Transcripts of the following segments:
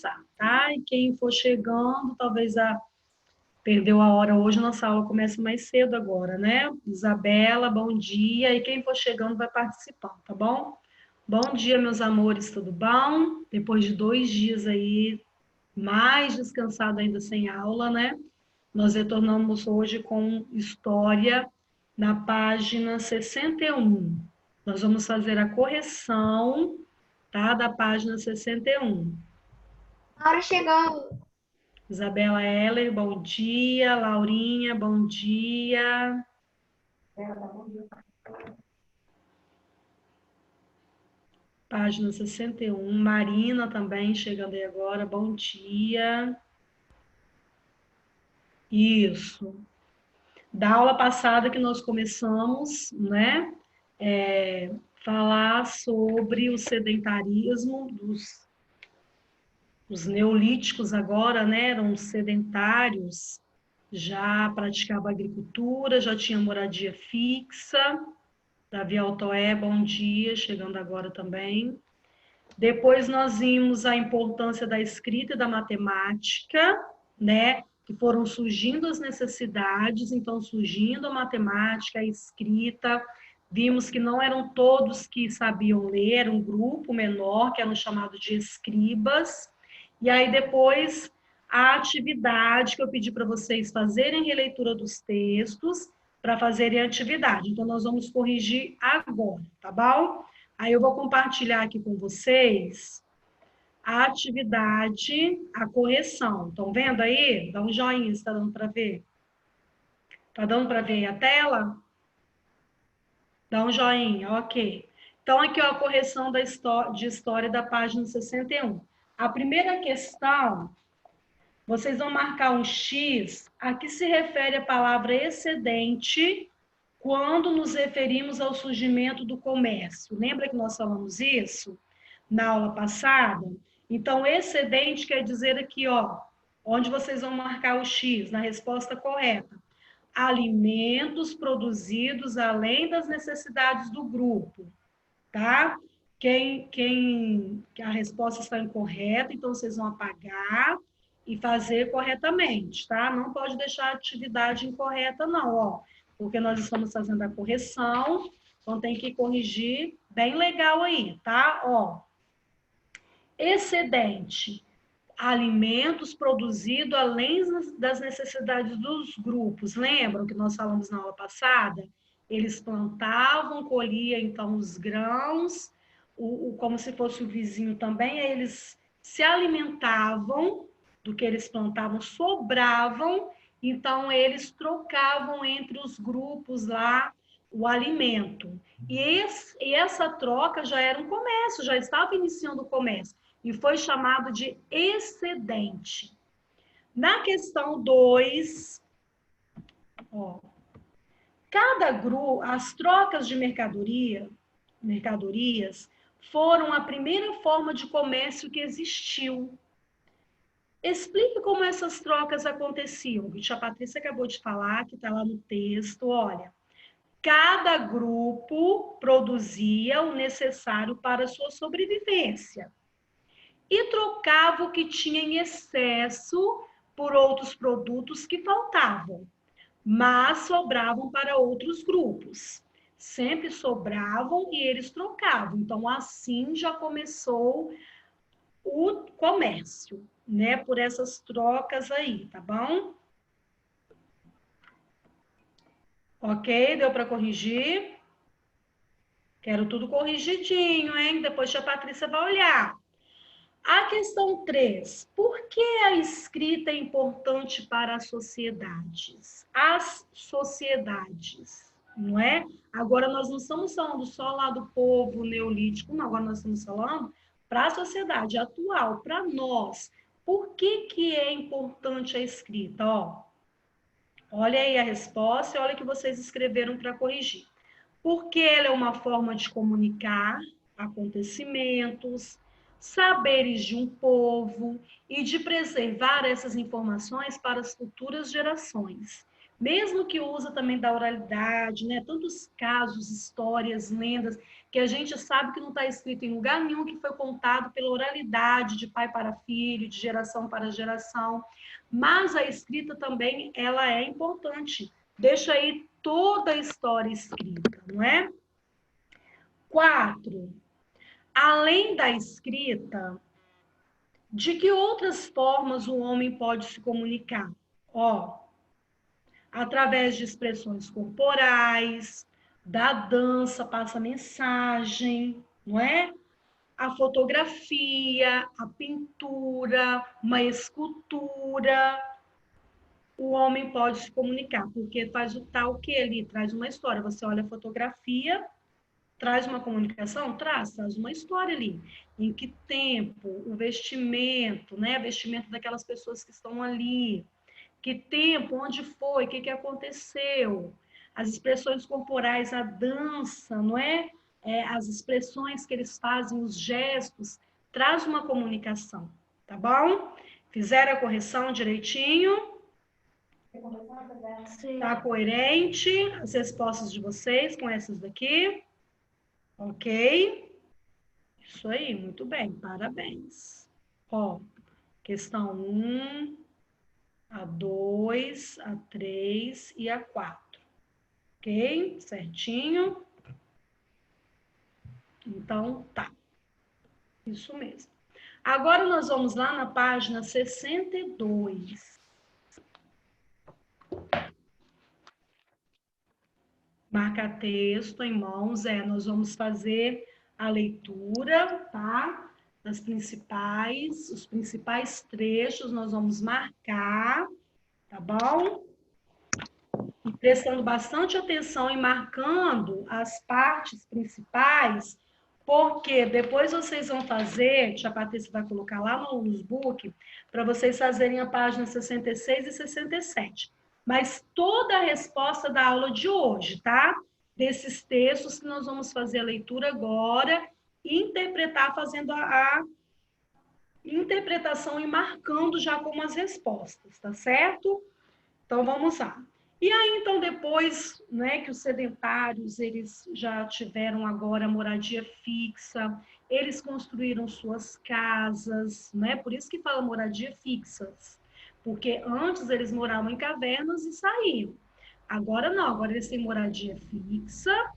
começar, tá? E quem for chegando, talvez perdeu a hora hoje, nossa aula começa mais cedo agora, né? Isabela, bom dia. E quem for chegando vai participando, tá bom? Bom dia, meus amores, tudo bom? Depois de 2 dias aí, mais descansado ainda sem aula, né? Nós retornamos hoje com história na página 61. Nós vamos fazer a correção, tá? Da página 61. A hora chegando. Isabela Heller, bom dia. Laurinha, bom dia. Página 61. Marina também chegando aí agora, bom dia. Isso. Da aula passada que nós começamos, né? Falar sobre o sedentarismo os neolíticos agora, né? Eram sedentários, já praticavam agricultura, já tinha moradia fixa. Davi Altoé, bom dia, chegando agora também. Depois nós vimos a importância da escrita e da matemática, né? Que foram surgindo as necessidades, então surgindo a matemática, a escrita. Vimos que não eram todos que sabiam ler, era um grupo menor, que eram chamados de escribas. E aí depois a atividade que eu pedi para vocês fazerem releitura dos textos, para fazerem a atividade. Então, nós vamos corrigir agora, tá bom? Aí eu vou compartilhar aqui com vocês a atividade, a correção. Estão vendo aí? Dá um joinha, está dando para ver? Está dando para ver a tela? Dá um joinha, ok. Então, aqui ó, a correção de história da página 61. A primeira questão, vocês vão marcar um X, a que se refere a palavra excedente quando nos referimos ao surgimento do comércio. Lembra que nós falamos isso na aula passada? Então, excedente quer dizer aqui, ó, onde vocês vão marcar o X, na resposta correta. Alimentos produzidos além das necessidades do grupo, tá? A resposta está incorreta, então vocês vão apagar e fazer corretamente, tá? Não pode deixar a atividade incorreta, não, ó, porque nós estamos fazendo a correção, então tem que corrigir bem legal aí, tá? Ó, excedente, alimentos produzidos além das necessidades dos grupos. Lembram que nós falamos na aula passada? Eles plantavam, colhiam então os grãos, como se fosse o vizinho também, aí eles se alimentavam do que eles plantavam, sobravam, então eles trocavam entre os grupos lá o alimento. E essa troca já era um comércio, já estava iniciando o comércio, e foi chamado de excedente. Na questão 2, ó, cada grupo, as trocas de mercadorias, foram a primeira forma de comércio que existiu. Explique como essas trocas aconteciam. A tia Patrícia acabou de falar, que está lá no texto, olha. Cada grupo produzia o necessário para a sua sobrevivência e trocava o que tinha em excesso por outros produtos que faltavam, mas sobravam para outros grupos. Sempre sobravam e eles trocavam. Então, assim já começou o comércio, né? Por essas trocas aí, tá bom? Ok? Deu para corrigir? Quero tudo corrigidinho, hein? Depois a Patrícia vai olhar. A questão 3. Por que a escrita é importante para as sociedades? As sociedades, não é? Agora nós não estamos falando só lá do povo neolítico, não. Agora nós estamos falando para a sociedade atual, para nós. Por que é importante a escrita? Ó, olha aí a resposta e olha o que vocês escreveram para corrigir. Porque ela é uma forma de comunicar acontecimentos, saberes de um povo e de preservar essas informações para as futuras gerações, mesmo que usa também da oralidade, né? Tantos casos, histórias, lendas, que a gente sabe que não está escrito em lugar nenhum, que foi contado pela oralidade, de pai para filho, de geração para geração. Mas a escrita também, ela é importante. Deixa aí toda a história escrita, não é? 4. Além da escrita, de que outras formas o homem pode se comunicar? Ó, através de expressões corporais, da dança, passa mensagem, não é? A fotografia, a pintura, uma escultura, o homem pode se comunicar, porque faz o tal que ele traz uma história. Você olha a fotografia, traz uma comunicação? Traz uma história ali. Em que tempo, o vestimento, né? O vestimento daquelas pessoas que estão ali. Que tempo, onde foi, o que aconteceu. As expressões corporais, a dança, não é? As expressões que eles fazem, os gestos, traz uma comunicação, tá bom? Fizeram a correção direitinho? Sim. Tá coerente as respostas de vocês com essas daqui? Ok? Isso aí, muito bem, parabéns. Ó, questão 1, a 2, a 3 e a 4. Ok? Certinho? Então, tá. Isso mesmo. Agora nós vamos lá na página 62. Marca texto em mãos, nós vamos fazer a leitura, tá? Os principais trechos nós vamos marcar, tá bom? E prestando bastante atenção e marcando as partes principais, porque depois vocês vão fazer, tia Patrícia vai colocar lá no notebook, para vocês fazerem a página 66 e 67. Mas toda a resposta da aula de hoje, tá? Desses textos que nós vamos fazer a leitura agora e interpretar fazendo a interpretação e marcando já como as respostas, tá certo? Então, vamos lá. E aí, então, depois, né, que os sedentários, eles já tiveram agora moradia fixa, eles construíram suas casas, né? Por isso que fala moradia fixas. Porque antes eles moravam em cavernas e saíam. Agora não, agora eles têm moradia fixa,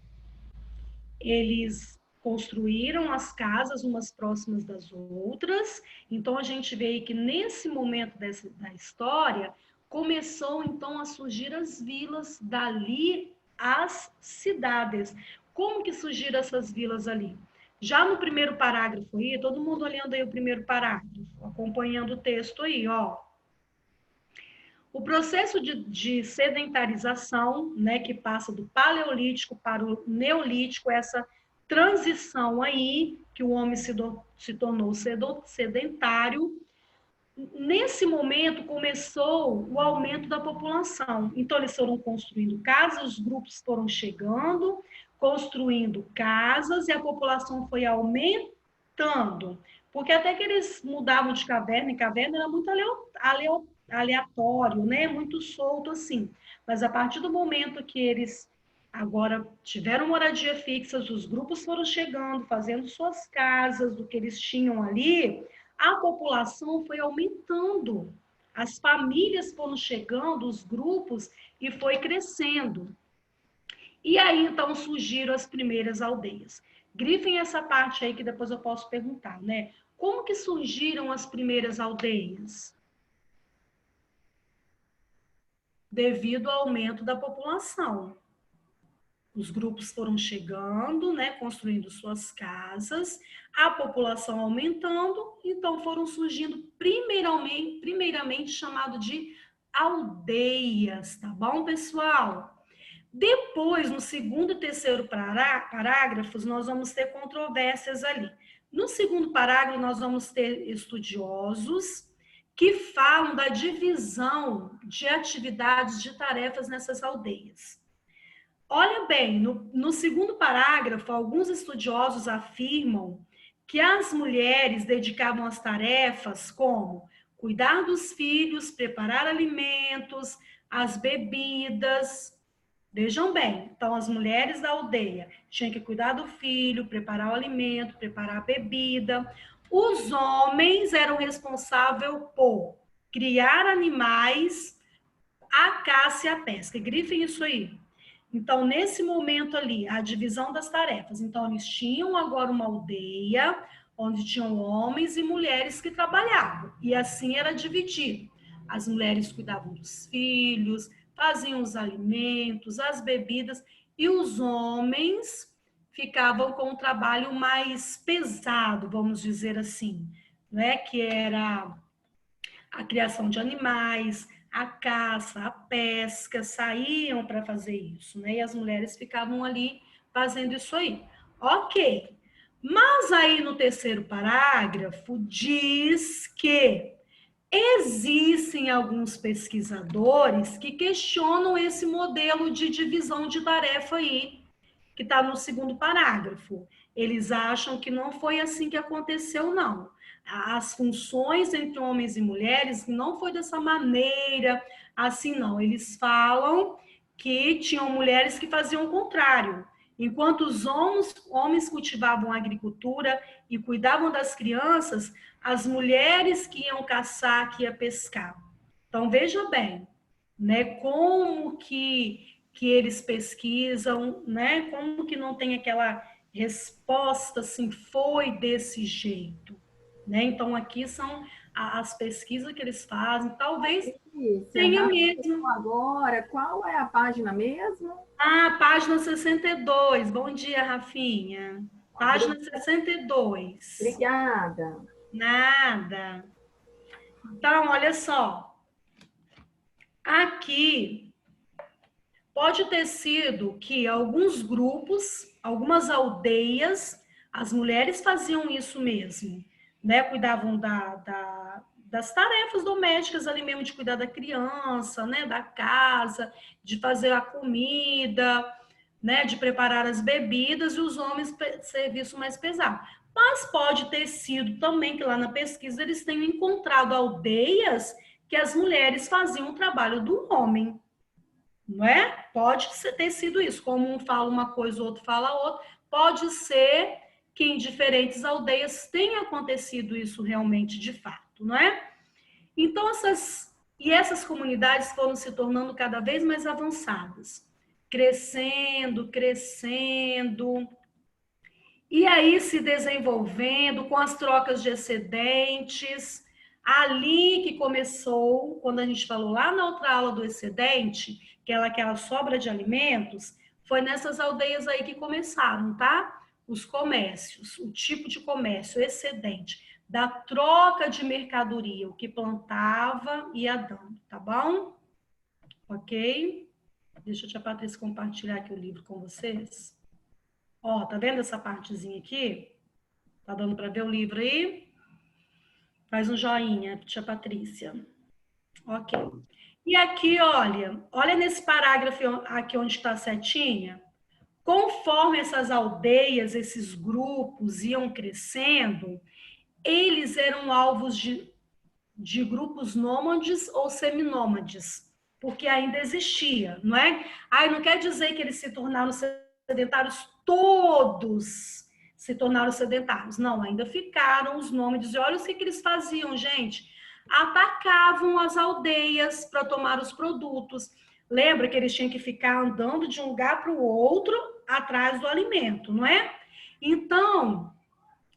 eles construíram as casas umas próximas das outras. Então, a gente vê aí que nesse momento da história, começou então a surgir as vilas, dali as cidades. Como que surgiram essas vilas ali? Já no primeiro parágrafo aí, todo mundo olhando aí o primeiro parágrafo, acompanhando o texto aí, ó. O processo de sedentarização, né, que passa do paleolítico para o neolítico, essa transição aí, que o homem se tornou sedentário, nesse momento começou o aumento da população. Então, eles foram construindo casas, os grupos foram chegando, construindo casas, e a população foi aumentando. Porque até que eles mudavam de caverna em caverna, era muito aleatório, né? Muito solto assim. Mas a partir do momento que eles agora tiveram moradia fixa, os grupos foram chegando, fazendo suas casas, do que eles tinham ali, a população foi aumentando. As famílias foram chegando, os grupos, e foi crescendo. E aí, então, surgiram as primeiras aldeias. Grifem essa parte aí que depois eu posso perguntar, né? Como que surgiram as primeiras aldeias? Devido ao aumento da população. Os grupos foram chegando, né, construindo suas casas, a população aumentando, então foram surgindo primeiramente chamado de aldeias, tá bom, pessoal? Depois, no segundo e terceiro parágrafos, nós vamos ter controvérsias ali. No segundo parágrafo, nós vamos ter estudiosos que falam da divisão de atividades, de tarefas nessas aldeias. Olha bem, no segundo parágrafo, alguns estudiosos afirmam que as mulheres dedicavam as tarefas como cuidar dos filhos, preparar alimentos, as bebidas. Vejam bem, então as mulheres da aldeia tinham que cuidar do filho, preparar o alimento, preparar a bebida. Os homens eram responsáveis por criar animais, a caça e a pesca. Grifem isso aí. Então, nesse momento ali, a divisão das tarefas. Então, eles tinham agora uma aldeia onde tinham homens e mulheres que trabalhavam. E assim era dividido. As mulheres cuidavam dos filhos, faziam os alimentos, as bebidas, e os homens ficavam com o trabalho mais pesado, vamos dizer assim, né? Que era a criação de animais, a caça, a pesca, saíam para fazer isso, né? E as mulheres ficavam ali fazendo isso aí. Ok. Mas aí no terceiro parágrafo diz que existem alguns pesquisadores que questionam esse modelo de divisão de tarefa aí, que está no segundo parágrafo. Eles acham que não foi assim que aconteceu, não. As funções entre homens e mulheres não foi dessa maneira, assim, não. Eles falam que tinham mulheres que faziam o contrário. Enquanto os homens cultivavam a agricultura e cuidavam das crianças, as mulheres que iam caçar, que iam pescar. Então, veja bem, né, como que eles pesquisam, né? Como que não tem aquela resposta assim, foi desse jeito, né? Então aqui são as pesquisas que eles fazem, talvez Patrícia, tenha Rafa mesmo. chegou agora. Qual é a página mesmo? Ah, página 62. Bom dia, Rafinha. Página 62. Obrigada. Nada. Então, olha só. Aqui pode ter sido que alguns grupos, algumas aldeias, as mulheres faziam isso mesmo, né? Cuidavam das tarefas domésticas ali mesmo, de cuidar da criança, né? Da casa, de fazer a comida, né? De preparar as bebidas, e os homens serviço mais pesado. Mas pode ter sido também que lá na pesquisa eles tenham encontrado aldeias que as mulheres faziam o trabalho do homem, não é? Pode ter sido isso, como um fala uma coisa, o outro fala outra. Pode ser que em diferentes aldeias tenha acontecido isso realmente de fato, não é? Então, essas comunidades foram se tornando cada vez mais avançadas, crescendo, crescendo, e aí se desenvolvendo com as trocas de excedentes. Ali que começou, quando a gente falou lá na outra aula do excedente, que é aquela sobra de alimentos, foi nessas aldeias aí que começaram, tá? Os comércios, o tipo de comércio excedente, da troca de mercadoria, o que plantava ia dando, tá bom? Ok? Deixa eu tia Patrícia compartilhar aqui o livro com vocês. Ó, tá vendo essa partezinha aqui? Tá dando para ver o livro aí? Faz um joinha, tia Patrícia. Ok. E aqui, olha nesse parágrafo aqui onde está a setinha. Conforme essas aldeias, esses grupos iam crescendo, eles eram alvos de grupos nômades ou seminômades, porque ainda existia, não é? Ai, não quer dizer que eles se tornaram sedentários todos, se tornaram sedentários. Não, ainda ficaram os nômades. E olha o que eles faziam, gente. Atacavam as aldeias para tomar os produtos. Lembra que eles tinham que ficar andando de um lugar para o outro atrás do alimento, não é? Então,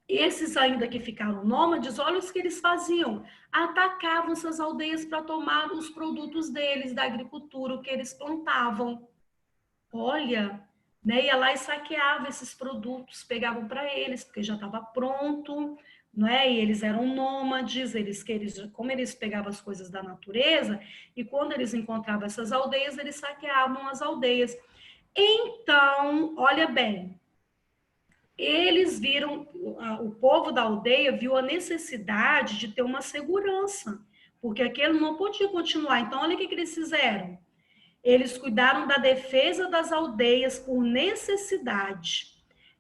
esses ainda que ficaram nômades, olha os que eles faziam. Atacavam essas aldeias para tomar os produtos deles, da agricultura, o que eles plantavam. Olha, né? Ia lá e saqueava esses produtos, pegavam para eles, porque já estava pronto, não é? E eles eram nômades, como eles pegavam as coisas da natureza, e quando eles encontravam essas aldeias, eles saqueavam as aldeias. Então, olha bem, eles viram, o povo da aldeia viu a necessidade de ter uma segurança, porque aquele não podia continuar. Então, olha o que eles fizeram. Eles cuidaram da defesa das aldeias por necessidade.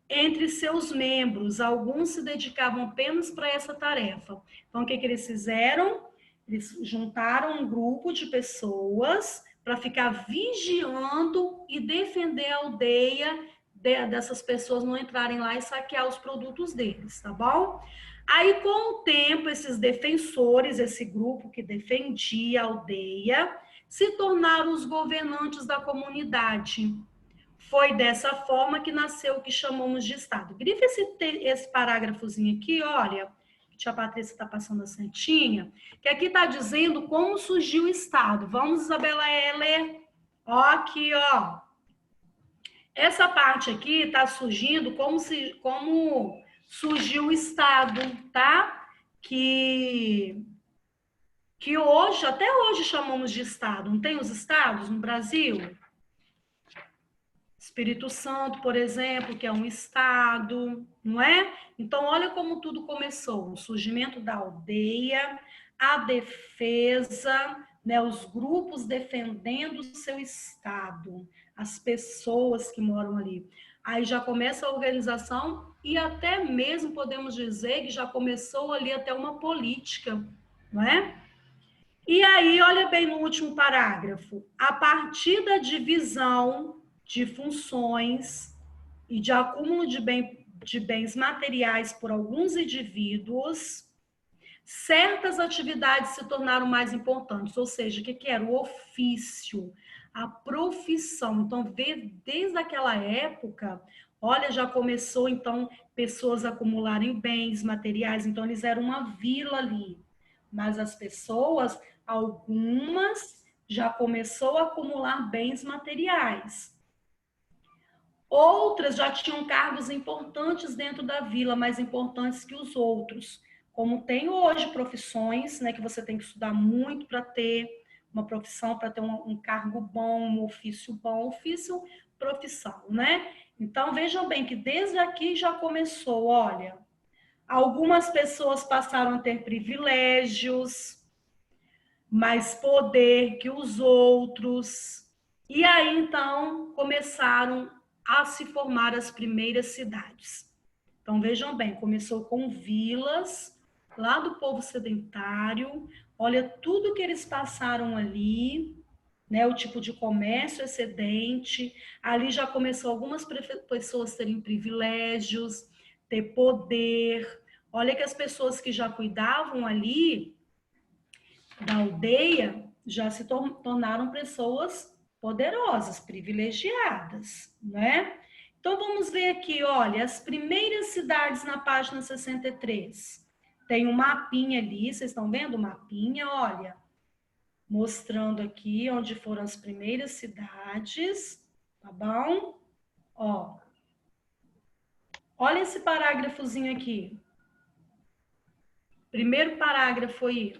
Entre seus membros, alguns se dedicavam apenas para essa tarefa. Então, o que eles fizeram? Eles juntaram um grupo de pessoas para ficar vigiando e defender a aldeia dessas pessoas não entrarem lá e saquear os produtos deles, tá bom? Aí, com o tempo, esses defensores, esse grupo que defendia a aldeia, se tornaram os governantes da comunidade. Foi dessa forma que nasceu o que chamamos de Estado. Grife esse parágrafozinho aqui, olha, que a tia Patrícia está passando a setinha, que aqui está dizendo como surgiu o Estado. Vamos, Isabela, ler. Ó, aqui, ó. Essa parte aqui está surgindo como surgiu o Estado, tá? Que hoje, até hoje chamamos de Estado. Não tem os estados no Brasil? Espírito Santo, por exemplo, que é um estado, não é? Então, olha como tudo começou. O surgimento da aldeia, a defesa, né, os grupos defendendo o seu estado, as pessoas que moram ali. Aí já começa a organização e até mesmo podemos dizer que já começou ali até uma política, não é? E aí, olha bem no último parágrafo. A partir da divisão de funções e de acúmulo de bens materiais por alguns indivíduos, certas atividades se tornaram mais importantes, ou seja, o que era? O ofício, a profissão. Então, desde aquela época, olha, já começou, então, pessoas a acumularem bens materiais, então eles eram uma vila ali. Mas as pessoas, algumas, já começou a acumular bens materiais. Outras já tinham cargos importantes dentro da vila, mais importantes que os outros. Como tem hoje profissões, né, que você tem que estudar muito para ter uma profissão, para ter um cargo bom, um ofício bom, ofício, profissão, né? Então, vejam bem que desde aqui já começou, olha, algumas pessoas passaram a ter privilégios, mais poder que os outros, e aí, então, começaram a se formar as primeiras cidades. Então, vejam bem, começou com vilas, lá do povo sedentário, olha tudo que eles passaram ali, né, o tipo de comércio excedente, ali já começou algumas pessoas terem privilégios, ter poder, olha que as pessoas que já cuidavam ali da aldeia já se tornaram pessoas poderosas, privilegiadas, né? Então, vamos ver aqui, olha, as primeiras cidades na página 63. Tem um mapinha ali, vocês estão vendo o mapinha? Olha, mostrando aqui onde foram as primeiras cidades, tá bom? Ó, olha esse parágrafozinho aqui. Primeiro parágrafo aí.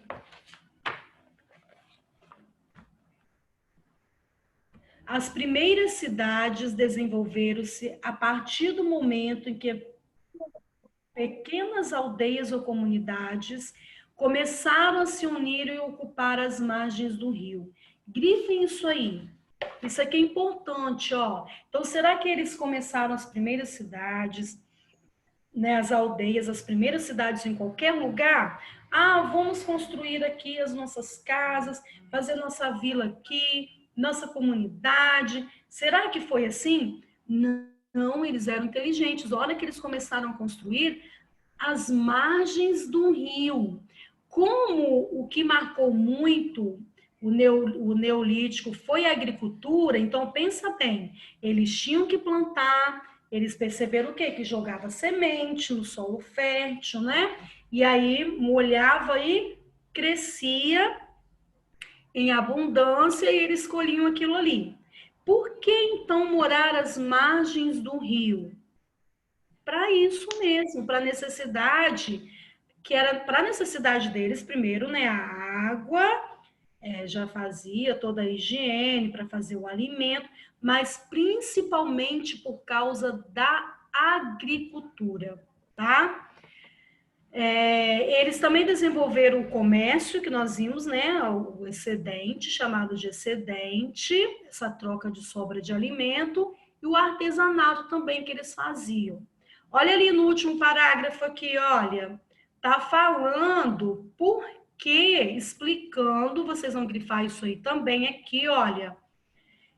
As primeiras cidades desenvolveram-se a partir do momento em que pequenas aldeias ou comunidades começaram a se unir e ocupar as margens do rio. Grifem isso aí. Isso aqui é importante, ó. Então, será que eles começaram as primeiras cidades, né, as aldeias, as primeiras cidades em qualquer lugar? Ah, vamos construir aqui as nossas casas, fazer nossa vila aqui, nossa comunidade. Será que foi assim? Não, eles eram inteligentes. Olha que eles começaram a construir as margens do rio. Como o que marcou muito o neolítico foi a agricultura, então pensa bem, eles tinham que plantar, eles perceberam o quê? Que jogava semente no solo fértil, né? E aí molhava e crescia em abundância e eles colhiam aquilo ali. Por que então morar às margens do rio? Para isso mesmo, para a necessidade, que era para a necessidade deles, primeiro, né, a água, já fazia toda a higiene para fazer o alimento, mas principalmente por causa da agricultura, tá? Eles também desenvolveram o comércio, que nós vimos, né, o excedente, chamado de excedente, essa troca de sobra de alimento, e o artesanato também que eles faziam. Olha ali no último parágrafo aqui, olha, tá falando por que, explicando, vocês vão grifar isso aí também aqui, olha,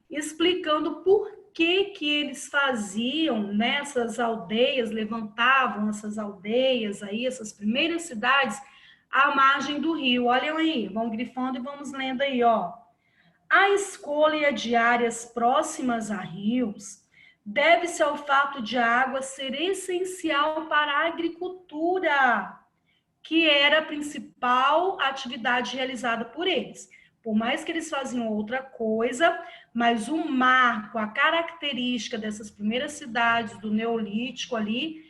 explicando por que eles faziam nessas aldeias, levantavam essas aldeias aí, essas primeiras cidades, à margem do rio. Olhem aí, vão grifando e vamos lendo aí, ó. A escolha de áreas próximas a rios deve-se ao fato de a água ser essencial para a agricultura, que era a principal atividade realizada por eles. Por mais que eles faziam outra coisa, mas o marco, a característica dessas primeiras cidades do Neolítico ali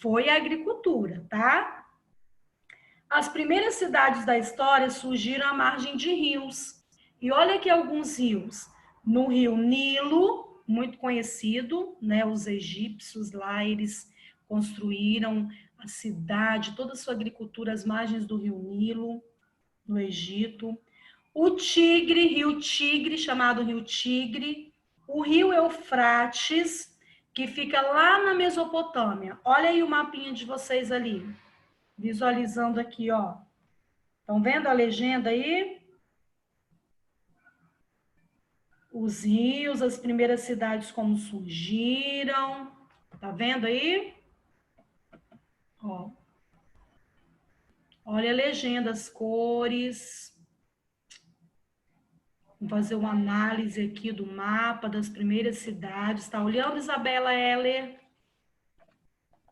foi a agricultura, tá? As primeiras cidades da história surgiram à margem de rios. E olha aqui alguns rios. No rio Nilo, muito conhecido, né? Os egípcios lá, eles construíram a cidade, toda a sua agricultura às margens do rio Nilo, no Egito. O Tigre, rio Tigre, chamado rio Tigre. O rio Eufrates, que fica lá na Mesopotâmia. Olha aí o mapinha de vocês ali. Visualizando aqui, ó. Estão vendo a legenda aí? Os rios, as primeiras cidades como surgiram. Tá vendo aí? Ó. Olha a legenda, as cores. Vamos fazer uma análise aqui do mapa das primeiras cidades. Tá olhando, Isabela Heller?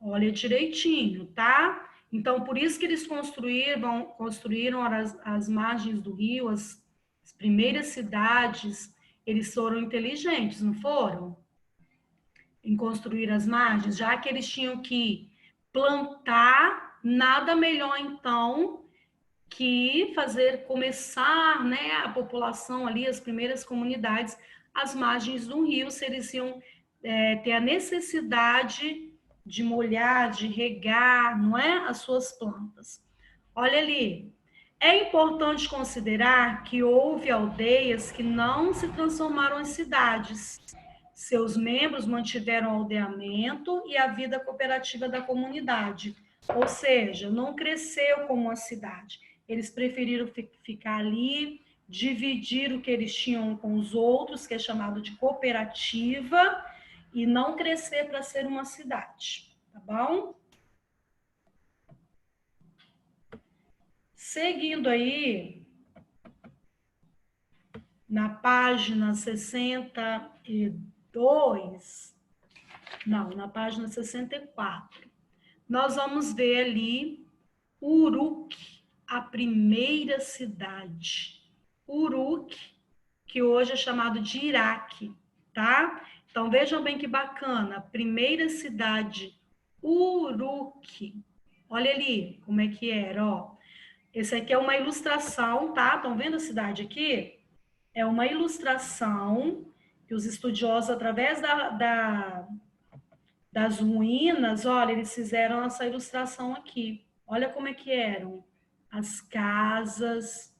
Olha direitinho, tá? Então, por isso que eles construíram as margens do rio, as primeiras cidades, eles foram inteligentes, não foram? Em construir as margens, já que eles tinham que plantar, nada melhor então que começar, né, a população ali, as primeiras comunidades, às margens do rio, se eles iam ter a necessidade de molhar, de regar, não é? As suas plantas. Olha ali. É importante considerar que houve aldeias que não se transformaram em cidades. Seus membros mantiveram o aldeamento e a vida cooperativa da comunidade. Ou seja, não cresceu como uma cidade. Eles preferiram ficar ali, dividir o que eles tinham com os outros, que é chamado de cooperativa, e não crescer para ser uma cidade, tá bom? Seguindo aí, na página 62, não, na página 64, nós vamos ver ali Uruk, a primeira cidade. Uruk, que hoje é chamado de Iraque, tá? Então, vejam bem que bacana. Primeira cidade, Uruk. Olha ali como é que era, ó. Esse aqui é uma ilustração, tá? Estão vendo a cidade aqui? É uma ilustração que os estudiosos, através das ruínas, olha, eles fizeram essa ilustração aqui. Olha como é que eram as casas.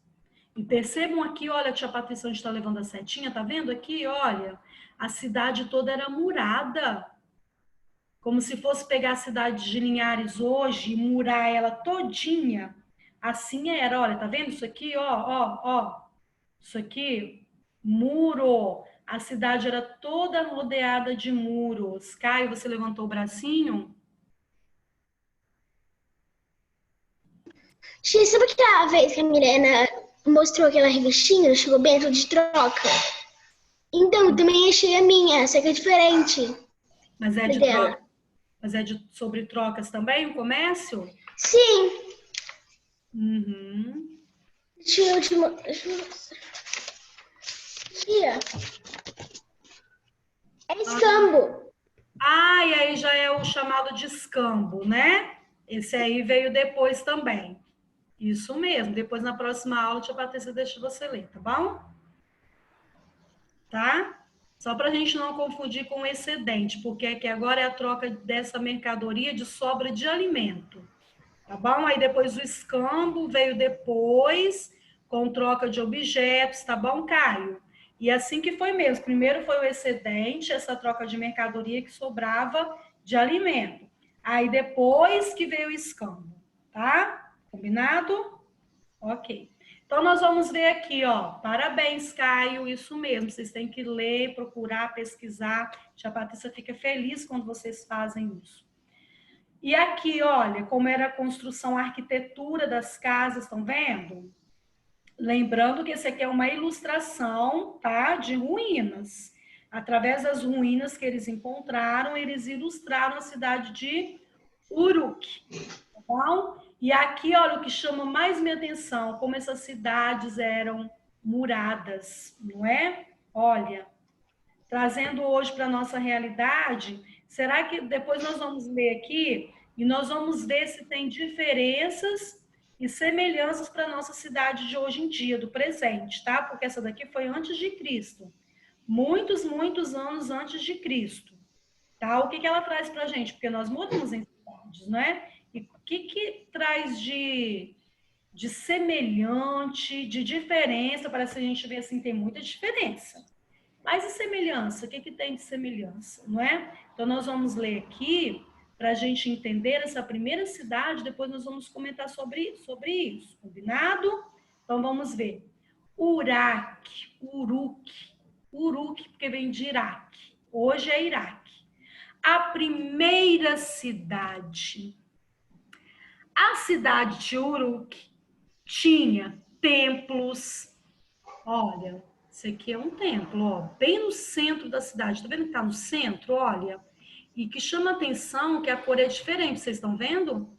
E percebam aqui, olha, a tia Patrícia está levando a setinha, tá vendo aqui? Olha, a cidade toda era murada. Como se fosse pegar a cidade de Linhares hoje e murar ela todinha. Assim era, olha, tá vendo isso aqui? Ó. Isso aqui, muro. A cidade era toda rodeada de muros. Caio, você levantou o bracinho? Xi, sabe aquela vez que a Mirena mostrou aquela revistinha, chegou Bento de troca? Então, eu também achei a minha, só que é diferente Mas é da de dela. troca, sobre trocas também, o comércio? Sim, Uhum. deixa eu te mostrar. Tia, é escambo. Ah, e aí já é o chamado de escambo, né? Esse aí veio depois também. Isso mesmo. Depois, na próxima aula, a tia Patrícia deixa você ler, tá bom? Tá? Só para a gente não confundir com excedente, porque aqui agora é a troca dessa mercadoria de sobra de alimento. Tá bom? Aí depois o escambo veio depois, com troca de objetos, tá bom, Caio? E assim que foi mesmo. Primeiro foi o excedente, essa troca de mercadoria que sobrava de alimento. Aí depois que veio o escambo, tá? Combinado? Ok. Então, nós vamos ver aqui, ó. Parabéns, Caio. Isso mesmo. Vocês têm que ler, procurar, pesquisar. Tia Patrícia fica feliz quando vocês fazem isso. E aqui, olha, como era a construção, a arquitetura das casas, estão vendo? Lembrando que esse aqui é uma ilustração, tá? De ruínas. Através das ruínas que eles encontraram, eles ilustraram a cidade de Uruk. Tá bom? E aqui, olha, o que chama mais minha atenção, como essas cidades eram muradas, não é? Olha, trazendo hoje para a nossa realidade, será que depois nós vamos ler aqui e nós vamos ver se tem diferenças e semelhanças para a nossa cidade de hoje em dia, do presente, tá? Porque essa daqui foi antes de Cristo. Muitos, muitos anos antes de Cristo. Tá? O que ela traz para a gente? Porque nós moramos em cidades, não é? E o que traz de semelhante, de diferença? Parece que a gente vê assim, tem muita diferença. Mas e semelhança? O que tem de semelhança, não é? Então, nós vamos ler aqui para a gente entender essa primeira cidade, depois nós vamos comentar sobre isso, combinado? Então, vamos ver. Uruk, porque vem de Iraque. Hoje é Iraque. A primeira cidade. A cidade de Uruk tinha templos. Olha, isso aqui é um templo, ó, bem no centro da cidade. Tá vendo que tá no centro? Olha. E que chama atenção que a cor é diferente. Vocês estão vendo?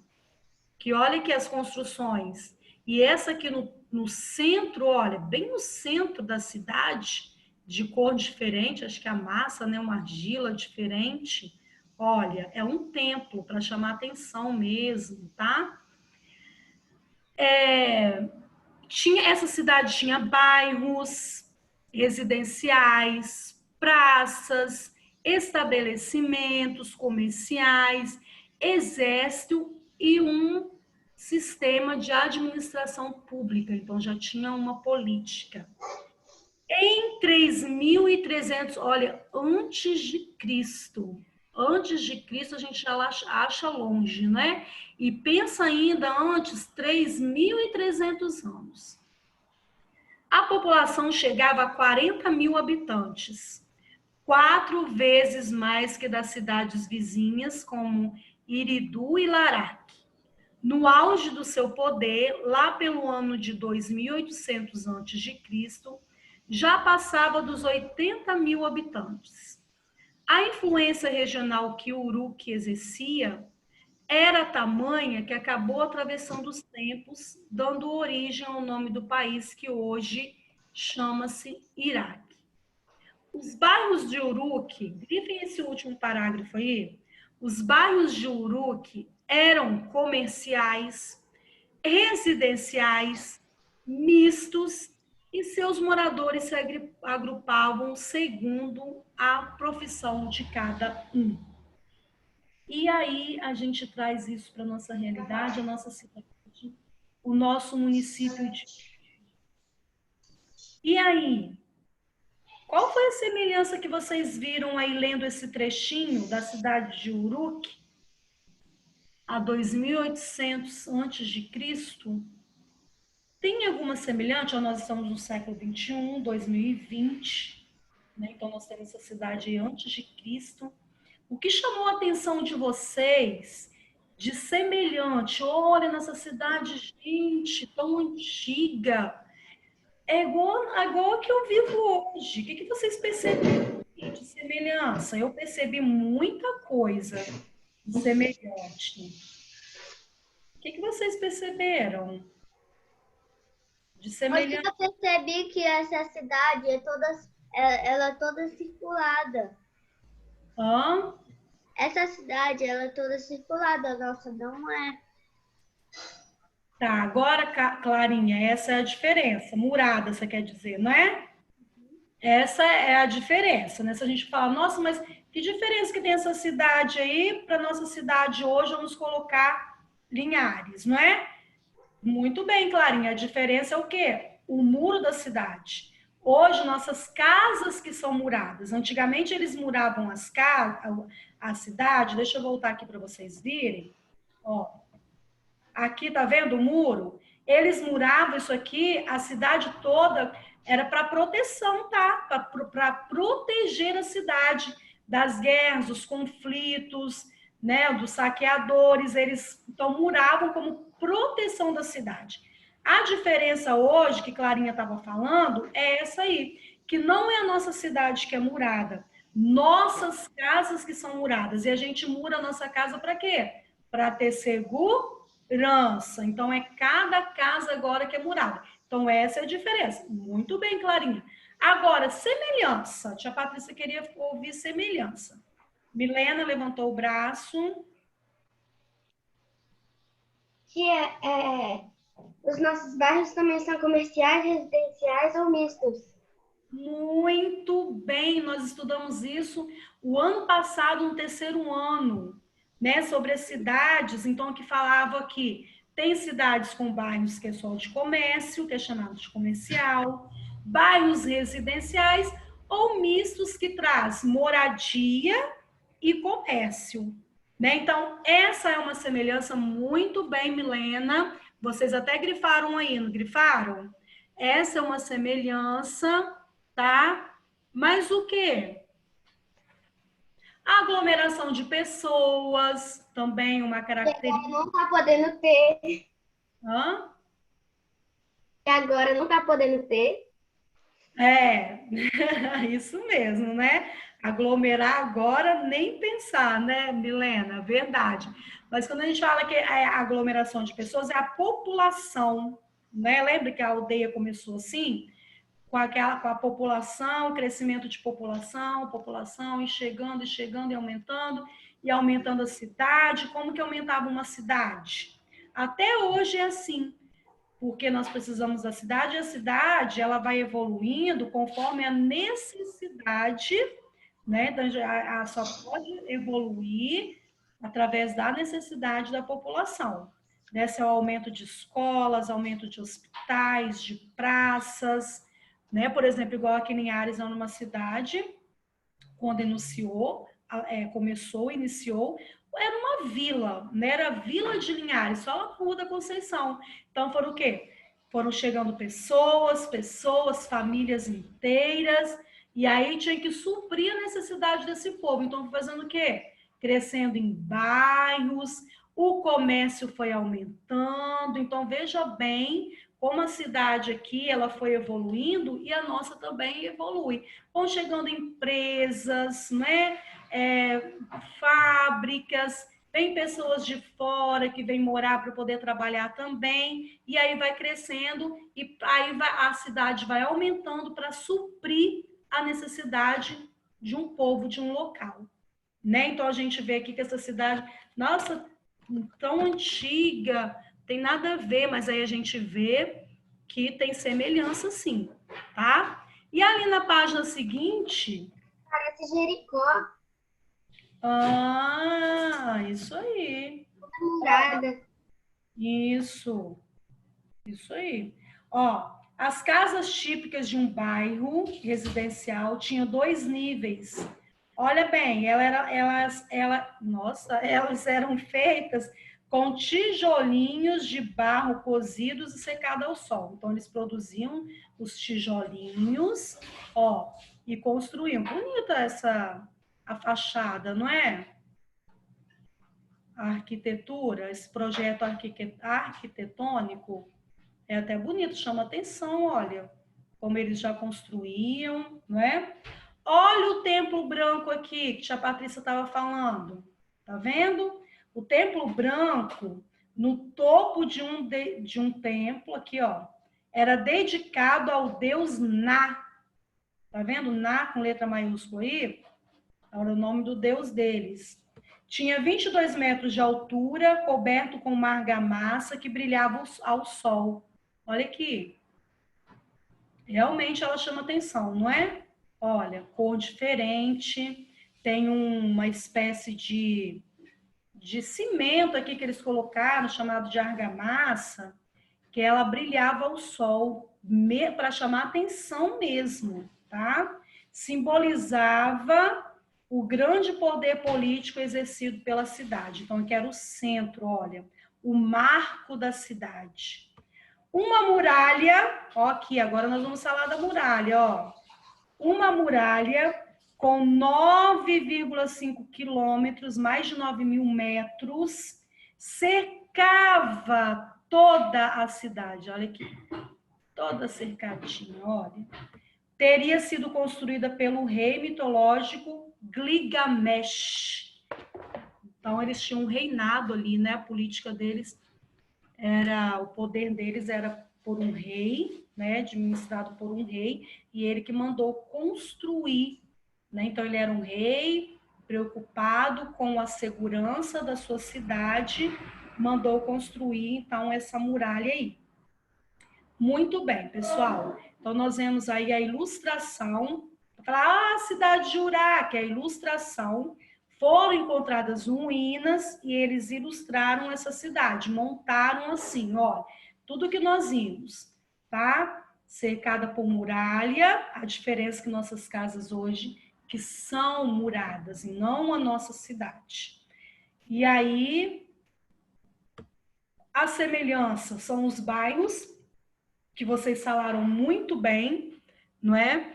Que olha aqui as construções. E essa aqui no centro, olha, bem no centro da cidade, de cor diferente, acho que a massa, né, uma argila diferente. Olha, é um templo para chamar atenção mesmo, tá? Essa cidade tinha bairros residenciais, praças, estabelecimentos comerciais, exército e um sistema de administração pública. Então, já tinha uma política. Em 3.300, olha, antes de Cristo, a gente já acha longe, né? E pensa ainda antes, 3.300 anos. A população chegava a 40 mil habitantes, 4 vezes mais que das cidades vizinhas, como Iridu e Laraque. No auge do seu poder, lá pelo ano de 2.800 a.C., já passava dos 80 mil habitantes. A influência regional que Uruk exercia era tamanha que acabou atravessando os tempos, dando origem ao nome do país que hoje chama-se Iraque. Os bairros de Uruk, grifem esse último parágrafo aí, os bairros de Uruk eram comerciais, residenciais, mistos e seus moradores se agrupavam segundo a profissão de cada um. E aí a gente traz isso para a nossa realidade, a nossa cidade, o nosso município. E aí, qual foi a semelhança que vocês viram aí lendo esse trechinho da cidade de Uruk, a 2.800 a.C.? Tem alguma semelhante? Nós estamos no século XXI, 2020, né? Então nós temos essa cidade antes de Cristo. O que chamou a atenção de vocês de semelhante? Olha, nessa cidade, gente, tão antiga. É igual a que eu vivo hoje. O que vocês perceberam de semelhança? Eu percebi muita coisa semelhante. O que vocês perceberam de semelhante? Eu percebi que essa cidade ela é toda circulada. Hã? Essa cidade, ela é toda circulada, a nossa não é. Tá, agora, Clarinha, essa é a diferença. Murada, você quer dizer, não é? Essa é a diferença, né? Se a gente fala, nossa, mas que diferença que tem essa cidade aí para nossa cidade hoje, vamos colocar Linhares, não é? Muito bem, Clarinha, a diferença é o quê? O muro da cidade. Hoje, nossas casas que são muradas. Antigamente, eles muravam as casas, a cidade. Deixa eu voltar aqui para vocês verem. Ó, aqui, tá vendo o muro? Eles muravam isso aqui, a cidade toda era para proteção, tá? Para proteger a cidade das guerras, dos conflitos, né? Dos saqueadores. Eles então muravam como proteção da cidade. A diferença hoje, que Clarinha estava falando, é essa aí, que não é a nossa cidade que é murada, nossas casas que são muradas. E a gente mura a nossa casa para quê? Para ter segurança. Então, é cada casa agora que é murada. Então, essa é a diferença. Muito bem, Clarinha. Agora, semelhança. Tia Patrícia queria ouvir semelhança. Milena levantou o braço. Os nossos bairros também são comerciais, residenciais ou mistos. Muito bem, nós estudamos isso o ano passado, no terceiro ano, né, sobre as cidades. Então, que falava que tem cidades com bairros que é só de comércio, que é chamado de comercial, bairros residenciais ou mistos que traz moradia e comércio, né? Então, essa é uma semelhança muito bem, Milena. Vocês até grifaram aí, não grifaram? Essa é uma semelhança, tá? Mas o quê? A aglomeração de pessoas, também uma característica. Não tá podendo ter. Hã? E agora não tá podendo ter. É, isso mesmo, né? Aglomerar agora, nem pensar, né, Milena? Verdade. Mas quando a gente fala que é a aglomeração de pessoas, é a população, né? Lembra que a aldeia começou assim? Com a população, crescimento de população, e chegando e aumentando a cidade. Como que aumentava uma cidade? Até hoje é assim, porque nós precisamos da cidade, e a cidade ela vai evoluindo conforme a necessidade, né? Então, só pode evoluir através da necessidade da população. Esse é o aumento de escolas, aumento de hospitais, de praças, né? Por exemplo, igual aqui em Ares, numa cidade, quando iniciou, era uma vila, né? Era a Vila de Linhares, só a Rua da Conceição. Então, foram o quê? Foram chegando pessoas, famílias inteiras, e aí tinha que suprir a necessidade desse povo. Então, fazendo o quê? Crescendo em bairros, o comércio foi aumentando. Então, veja bem como a cidade aqui ela foi evoluindo e a nossa também evolui. Vão chegando empresas, né? Fábricas, vem pessoas de fora que vêm morar para poder trabalhar também, e aí vai crescendo, e aí a cidade vai aumentando para suprir a necessidade de um povo, de um local. Né? Então a gente vê aqui que essa cidade, nossa, tão antiga, tem nada a ver, mas aí a gente vê que tem semelhança sim, tá? E ali na página seguinte... Parece Jericó. Ah, isso aí. Murada. Isso aí. Ó, as casas típicas de um bairro residencial tinham 2 níveis. Olha bem, elas eram feitas com tijolinhos de barro cozidos e secado ao sol. Então, eles produziam os tijolinhos, ó, e construíam. Bonita a fachada, não é? A arquitetura, esse projeto arquitetônico é até bonito, chama atenção, olha, como eles já construíam, não é? Olha o templo branco aqui, que a Patrícia estava falando, tá vendo? O templo branco, no topo de um templo, aqui, ó, era dedicado ao deus Na, tá vendo? Na com letra maiúscula aí, era o nome do deus deles. Tinha 22 metros de altura, coberto com uma argamassa que brilhava ao sol. Olha aqui. Realmente ela chama atenção, não é? Olha, cor diferente, tem uma espécie de cimento aqui que eles colocaram, chamado de argamassa, que ela brilhava ao sol, para chamar atenção mesmo, tá? Simbolizava o grande poder político exercido pela cidade. Então, aqui era o centro, olha, o marco da cidade. Uma muralha, ó, aqui, agora nós vamos falar da muralha, ó. Uma muralha com 9,5 quilômetros, mais de 9.000 metros, cercava toda a cidade. Olha aqui, toda cercadinha, olha. Teria sido construída pelo rei mitológico Gilgamesh. Então, eles tinham um reinado ali, né? A política deles o poder deles era por um rei, né? Administrado por um rei, e ele que mandou construir, né? Então, ele era um rei preocupado com a segurança da sua cidade, mandou construir, então, essa muralha aí. Muito bem, pessoal. Então, nós vemos aí a ilustração. Falar, cidade de Urá, que é a ilustração. Foram encontradas ruínas e eles ilustraram essa cidade. Montaram assim, ó, tudo que nós vimos, tá? Cercada por muralha. A diferença é que nossas casas hoje, que são muradas, e não a nossa cidade. E aí, a semelhança são os bairros, que vocês falaram muito bem, não é?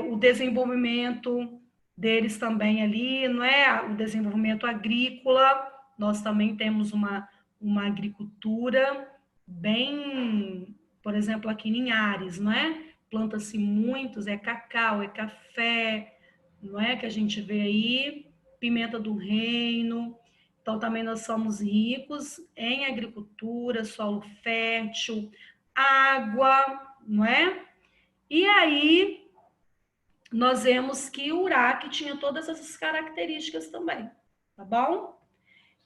O desenvolvimento deles também ali, não é? O desenvolvimento agrícola, nós também temos uma agricultura bem, por exemplo, aqui em Linhares, não é? Planta-se muitos, é cacau, é café, não é? Que a gente vê aí, pimenta do reino. Então, também nós somos ricos em agricultura, solo fértil, água, não é? E aí, nós vemos que o Uraque tinha todas essas características também, tá bom?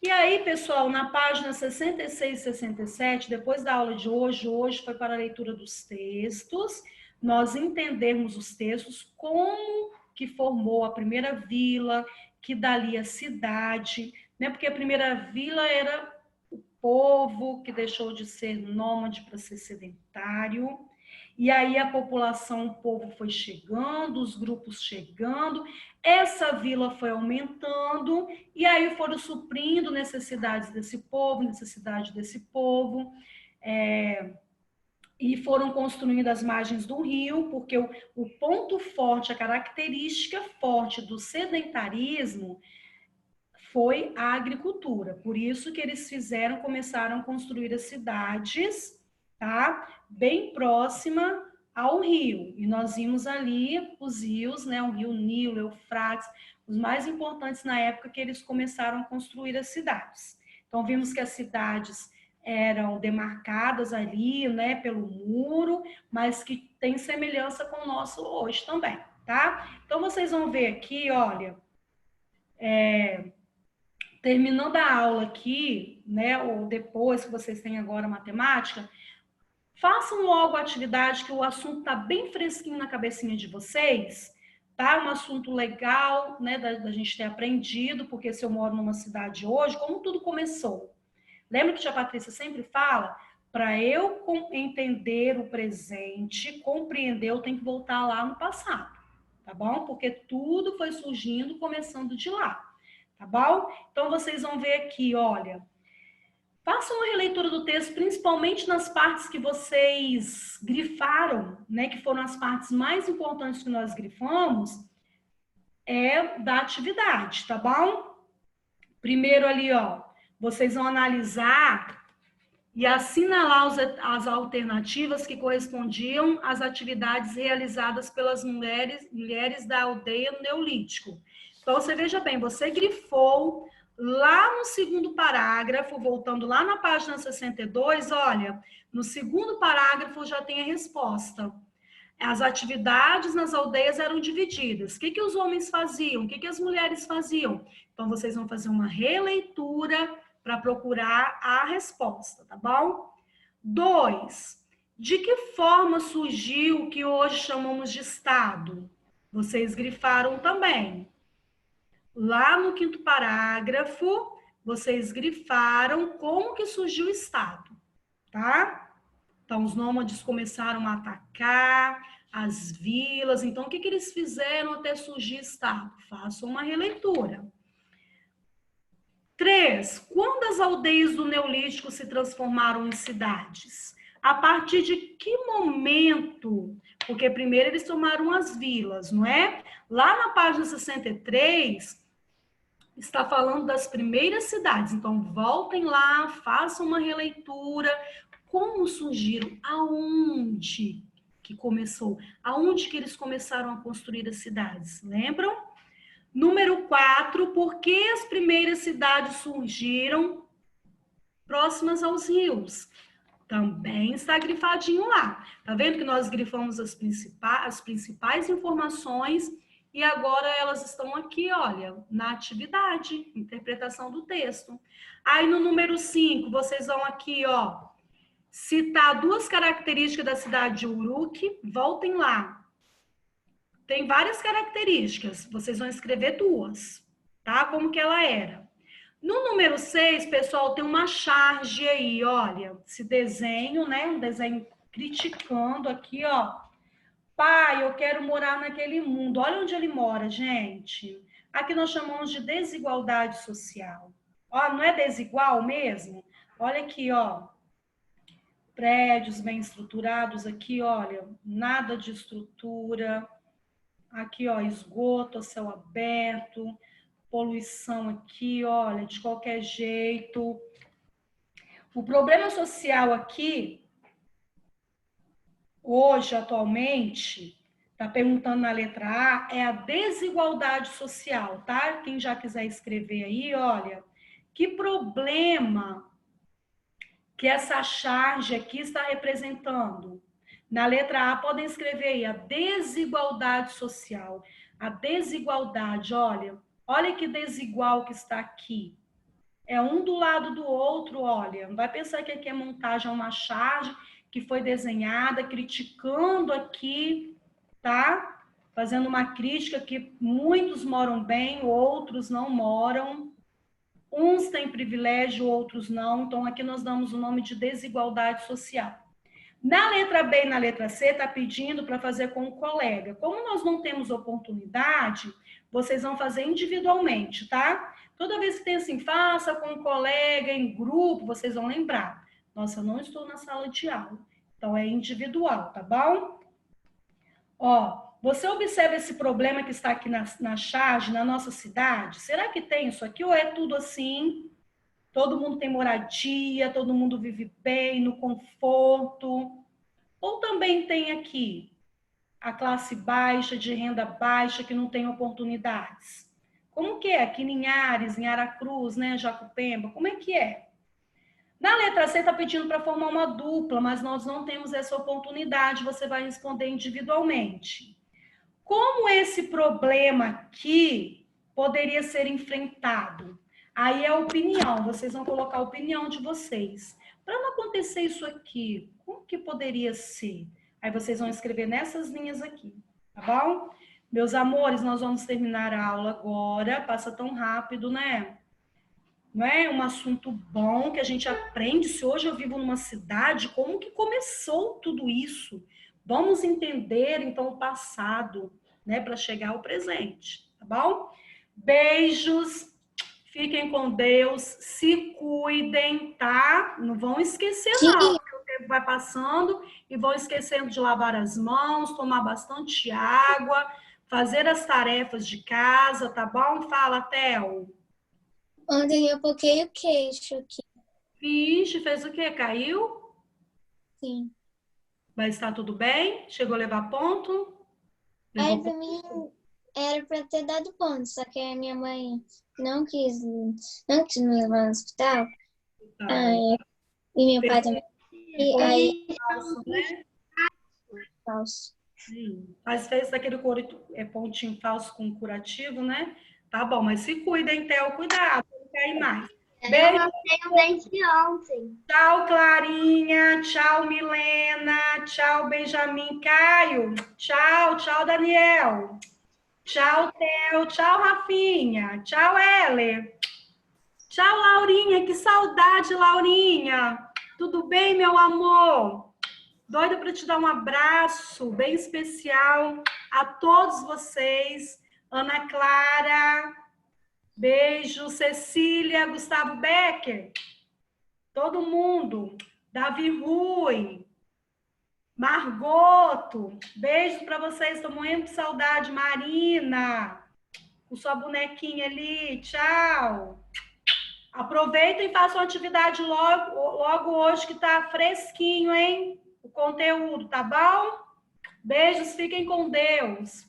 E aí, pessoal, na página 66 e 67, depois da aula de hoje foi para a leitura dos textos, nós entendermos os textos, como que formou a primeira vila, que dali a cidade, né? Porque a primeira vila era o povo que deixou de ser nômade para ser sedentário. E aí a população, o povo foi chegando, os grupos chegando, essa vila foi aumentando, e aí foram suprindo necessidades desse povo, e foram construindo as margens do rio, porque o ponto forte, a característica forte do sedentarismo foi a agricultura. Por isso que eles começaram a construir as cidades, tá? Bem próxima ao rio. E nós vimos ali os rios, né? O rio Nilo, Eufrates, os mais importantes na época que eles começaram a construir as cidades. Então, vimos que as cidades eram demarcadas ali, né, pelo muro, mas que tem semelhança com o nosso hoje também, tá? Então, vocês vão ver aqui, olha, terminando a aula aqui, né, ou depois que vocês têm agora matemática, façam logo a atividade, que o assunto está bem fresquinho na cabecinha de vocês, tá? Um assunto legal, né, da gente ter aprendido, porque se eu moro numa cidade hoje, como tudo começou? Lembra que a tia Patrícia sempre fala? Para eu entender o presente, compreender, eu tenho que voltar lá no passado, tá bom? Porque tudo foi surgindo, começando de lá. Tá bom? Então, vocês vão ver aqui, olha. Façam uma releitura do texto, principalmente nas partes que vocês grifaram, né? Que foram as partes mais importantes que nós grifamos, da atividade, tá bom? Primeiro ali, ó. Vocês vão analisar e assinalar as alternativas que correspondiam às atividades realizadas pelas mulheres da aldeia no Neolítico. Então, você veja bem, você grifou lá no segundo parágrafo, voltando lá na página 62, olha, no segundo parágrafo já tem a resposta. As atividades nas aldeias eram divididas. O que os homens faziam? O que as mulheres faziam? Então, vocês vão fazer uma releitura para procurar a resposta, tá bom? 2. De que forma surgiu o que hoje chamamos de Estado? Vocês grifaram também. Lá no quinto parágrafo, vocês grifaram como que surgiu o Estado, tá? Então, os nômades começaram a atacar as vilas. Então, o que eles fizeram até surgir Estado? Façam uma releitura. 3. Quando as aldeias do Neolítico se transformaram em cidades? A partir de que momento? Porque primeiro eles tomaram as vilas, não é? Lá na página 63, está falando das primeiras cidades. Então, voltem lá, façam uma releitura. Como surgiram? Aonde que começou? Aonde que eles começaram a construir as cidades? Lembram? Número 4, por que as primeiras cidades surgiram próximas aos rios? Também está grifadinho lá. Tá vendo que nós grifamos as principais informações e agora elas estão aqui, olha, na atividade, interpretação do texto. Aí no número 5, vocês vão aqui, ó, citar 2 características da cidade de Uruk. Voltem lá. Tem várias características, vocês vão escrever 2, tá? Como que ela era. No número 6, pessoal, tem uma charge aí, olha, esse desenho, né? Um desenho criticando aqui, ó. Pai, eu quero morar naquele mundo. Olha onde ele mora, gente. Aqui nós chamamos de desigualdade social. Ó, não é desigual mesmo? Olha aqui, ó. Prédios bem estruturados aqui, olha, nada de estrutura. Aqui, ó, esgoto a céu aberto, poluição aqui, olha, de qualquer jeito. O problema social aqui, hoje, atualmente, está perguntando na letra A, é a desigualdade social, tá? Quem já quiser escrever aí, olha, que problema que essa charge aqui está representando? Na letra A, podem escrever aí, a desigualdade social. A desigualdade, olha que desigual que está aqui. É um do lado do outro, olha. Não vai pensar que aqui é montagem, é uma charge que foi desenhada, criticando aqui, tá? Fazendo uma crítica que muitos moram bem, outros não moram. Uns têm privilégio, outros não. Então, aqui nós damos o nome de desigualdade social. Na letra B e na letra C, está pedindo para fazer com o colega. Como nós não temos oportunidade, vocês vão fazer individualmente, tá? Toda vez que tem assim, faça com o colega, em grupo, vocês vão lembrar. Nossa, eu não estou na sala de aula. Então, é individual, tá bom? Ó, você observa esse problema que está aqui na charge, na nossa cidade? Será que tem isso aqui ou é tudo assim? Todo mundo tem moradia, todo mundo vive bem, no conforto. Ou também tem aqui a classe baixa, de renda baixa, que não tem oportunidades. Como que é? Aqui em Linhares, em Aracruz, né, Jacupemba, como é que é? Na letra C está pedindo para formar uma dupla, mas nós não temos essa oportunidade, você vai responder individualmente. Como esse problema aqui poderia ser enfrentado? Aí é a opinião, vocês vão colocar a opinião de vocês. Para não acontecer isso aqui, como que poderia ser? Aí vocês vão escrever nessas linhas aqui, tá bom? Meus amores, nós vamos terminar a aula agora, passa tão rápido, né? Não é um assunto bom que a gente aprende. Se hoje eu vivo numa cidade, como que começou tudo isso? Vamos entender, então, o passado, né, para chegar ao presente, tá bom? Beijos, fiquem com Deus, se cuidem, tá? Não vão esquecer, não, porque o tempo vai passando e vão esquecendo de lavar as mãos, tomar bastante água, fazer as tarefas de casa, tá bom? Fala, Theo. Ontem eu poquei o queixo aqui. Vixe, fez o quê? Caiu? Sim. Mas está tudo bem? Chegou a levar ponto? Aí Levou pra mim era pra ter dado ponto, só que a minha mãe não quis me levar no hospital. ponto? Aí, e meu pai também. E aí, Falso, né? falso. Sim. Mas fez daquele pontinho falso com curativo, né? Tá bom, mas se cuidem, Theo, cuidado, não cair mais. Beijo. Eu tenho dente ontem. Tchau, Clarinha. Tchau, Milena. Tchau, Benjamin. Caio. Tchau, tchau, Daniel. Tchau, Theo. Tchau, Rafinha. Tchau, Heller. Tchau, Laurinha. Que saudade, Laurinha. Tudo bem, meu amor? Doida para te dar um abraço bem especial a todos vocês. Ana Clara. Beijo. Cecília. Gustavo Becker. Todo mundo. Davi Rui. Margoto, beijo para vocês, estou morrendo de saudade. Marina, com sua bonequinha ali, tchau. Aproveitem e façam atividade logo hoje que tá fresquinho, hein? O conteúdo, tá bom? Beijos, fiquem com Deus.